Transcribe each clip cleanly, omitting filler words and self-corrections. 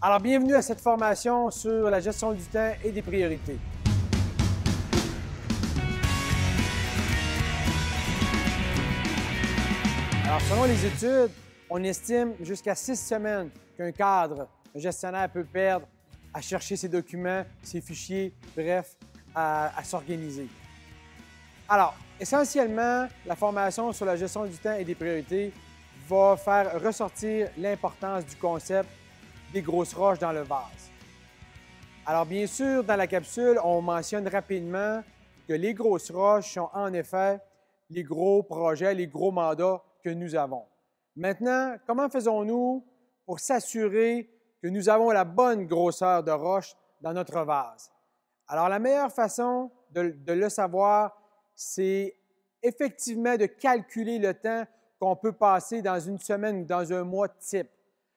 Alors, bienvenue à cette formation sur la gestion du temps et des priorités. Alors, selon les études, on estime jusqu'à 6 semaines qu'un cadre, un gestionnaire peut perdre à chercher ses documents, ses fichiers, bref, à s'organiser. Alors, essentiellement, la formation sur la gestion du temps et des priorités va faire ressortir l'importance du concept des grosses roches dans le vase. Alors, bien sûr, dans la capsule, on mentionne rapidement que les grosses roches sont en effet les gros projets, les gros mandats que nous avons. Maintenant, comment faisons-nous pour s'assurer que nous avons la bonne grosseur de roche dans notre vase? Alors, la meilleure façon de le savoir, c'est effectivement de calculer le temps qu'on peut passer dans une semaine ou dans un mois type.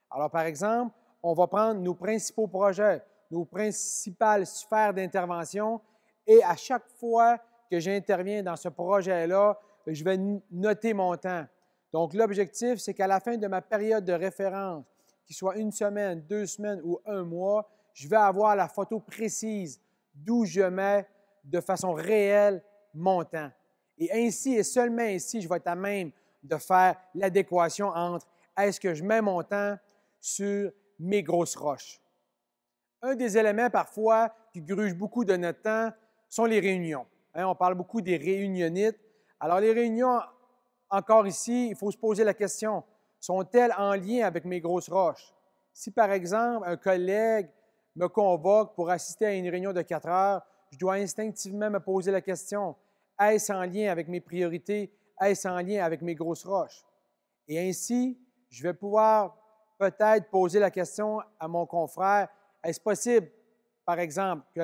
Alors, par exemple, on va prendre nos principaux projets, nos principales sphères d'intervention et à chaque fois que j'interviens dans ce projet-là, je vais noter mon temps. Donc, l'objectif, c'est qu'à la fin de ma période de référence, qu'il soit une semaine, 2 semaines ou un mois, je vais avoir la photo précise d'où je mets de façon réelle mon temps. Et ainsi et seulement ainsi, je vais être à même de faire l'adéquation entre est-ce que je mets mon temps sur mes grosses roches. Un des éléments parfois qui gruge beaucoup de notre temps sont les réunions. On parle beaucoup des réunionites. Alors les réunions, encore ici, il faut se poser la question, sont-elles en lien avec mes grosses roches? Si par exemple un collègue me convoque pour assister à une réunion de 4 heures, je dois instinctivement me poser la question, est-ce en lien avec mes priorités? Est-ce en lien avec mes grosses roches? Et ainsi, je vais pouvoir peut-être poser la question à mon confrère, est-ce possible, par exemple, que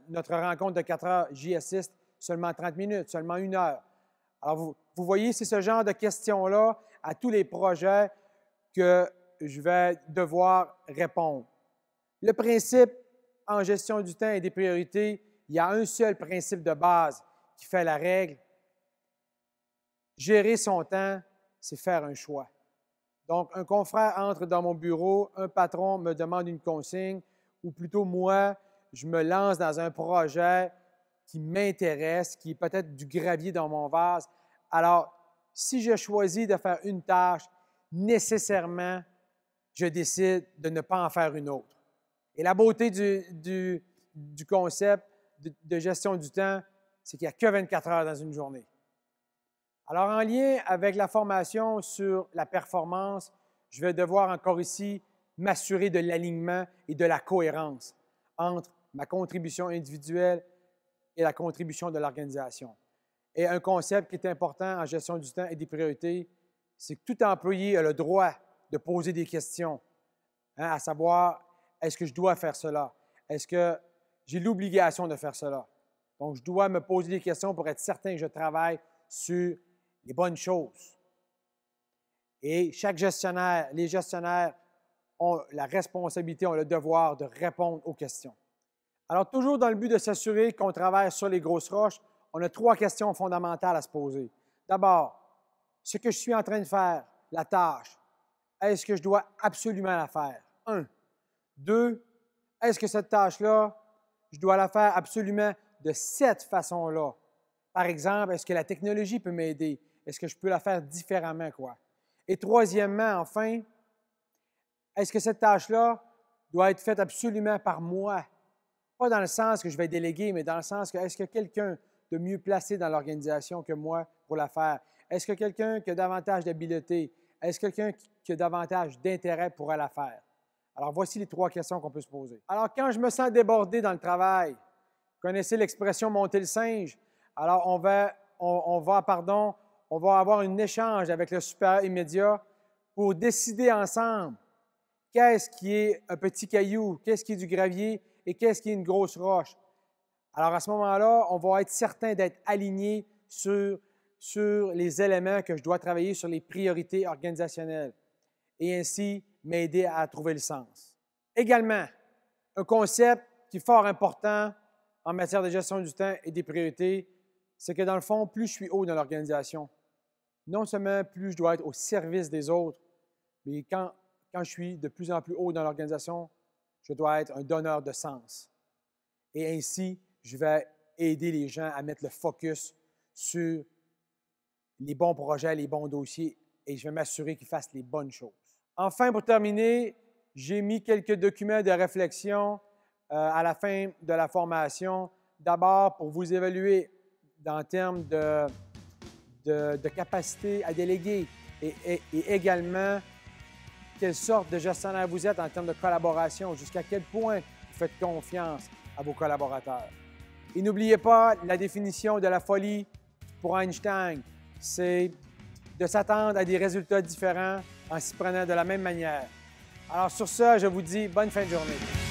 notre rencontre de 4 heures, j'y assiste seulement 30 minutes, seulement 1 heure? Alors, vous voyez, c'est ce genre de questions-là à tous les projets que je vais devoir répondre. Le principe en gestion du temps et des priorités, il y a un seul principe de base qui fait la règle. Gérer son temps, c'est faire un choix. Donc, un confrère entre dans mon bureau, un patron me demande une consigne, ou plutôt moi, je me lance dans un projet qui m'intéresse, qui est peut-être du gravier dans mon vase. Alors, si je choisis de faire une tâche, nécessairement, je décide de ne pas en faire une autre. Et la beauté du concept de gestion du temps, c'est qu'il n'y a que 24 heures dans une journée. Alors, en lien avec la formation sur la performance, je vais devoir encore ici m'assurer de l'alignement et de la cohérence entre ma contribution individuelle et la contribution de l'organisation. Et un concept qui est important en gestion du temps et des priorités, c'est que tout employé a le droit de poser des questions, à savoir, est-ce que je dois faire cela? Est-ce que j'ai l'obligation de faire cela? Donc, je dois me poser des questions pour être certain que je travaille sur les bonnes choses. Et chaque gestionnaire, les gestionnaires ont la responsabilité, ont le devoir de répondre aux questions. Alors, toujours dans le but de s'assurer qu'on travaille sur les grosses roches, on a 3 questions fondamentales à se poser. D'abord, ce que je suis en train de faire, la tâche, est-ce que je dois absolument la faire? 1. 2, est-ce que cette tâche-là, je dois la faire absolument de cette façon-là? Par exemple, est-ce que la technologie peut m'aider? Est-ce que je peux la faire différemment, quoi? Et troisièmement, enfin, est-ce que cette tâche-là doit être faite absolument par moi? Pas dans le sens que je vais déléguer, mais dans le sens que est-ce que quelqu'un de mieux placé dans l'organisation que moi pour la faire? Est-ce que quelqu'un qui a davantage d'habileté? Est-ce que quelqu'un qui a davantage d'intérêt pourra la faire? Alors, voici les 3 questions qu'on peut se poser. Alors, quand je me sens débordé dans le travail, vous connaissez l'expression « monter le singe ». Alors, on va avoir un échange avec le supérieur immédiat pour décider ensemble qu'est-ce qui est un petit caillou, qu'est-ce qui est du gravier et qu'est-ce qui est une grosse roche. Alors, à ce moment-là, on va être certain d'être aligné sur les éléments que je dois travailler, sur les priorités organisationnelles et ainsi m'aider à trouver le sens. Également, un concept qui est fort important en matière de gestion du temps et des priorités, c'est que dans le fond, plus je suis haut dans l'organisation, non seulement plus je dois être au service des autres, mais quand je suis de plus en plus haut dans l'organisation, je dois être un donneur de sens. Et ainsi, je vais aider les gens à mettre le focus sur les bons projets, les bons dossiers, et je vais m'assurer qu'ils fassent les bonnes choses. Enfin, pour terminer, j'ai mis quelques documents de réflexion à la fin de la formation. D'abord, pour vous évaluer en termes de capacité à déléguer et également quelle sorte de gestionnaire vous êtes en termes de collaboration, jusqu'à quel point vous faites confiance à vos collaborateurs. Et n'oubliez pas la définition de la folie pour Einstein, c'est de s'attendre à des résultats différents en s'y prenant de la même manière. Alors sur ça, je vous dis bonne fin de journée.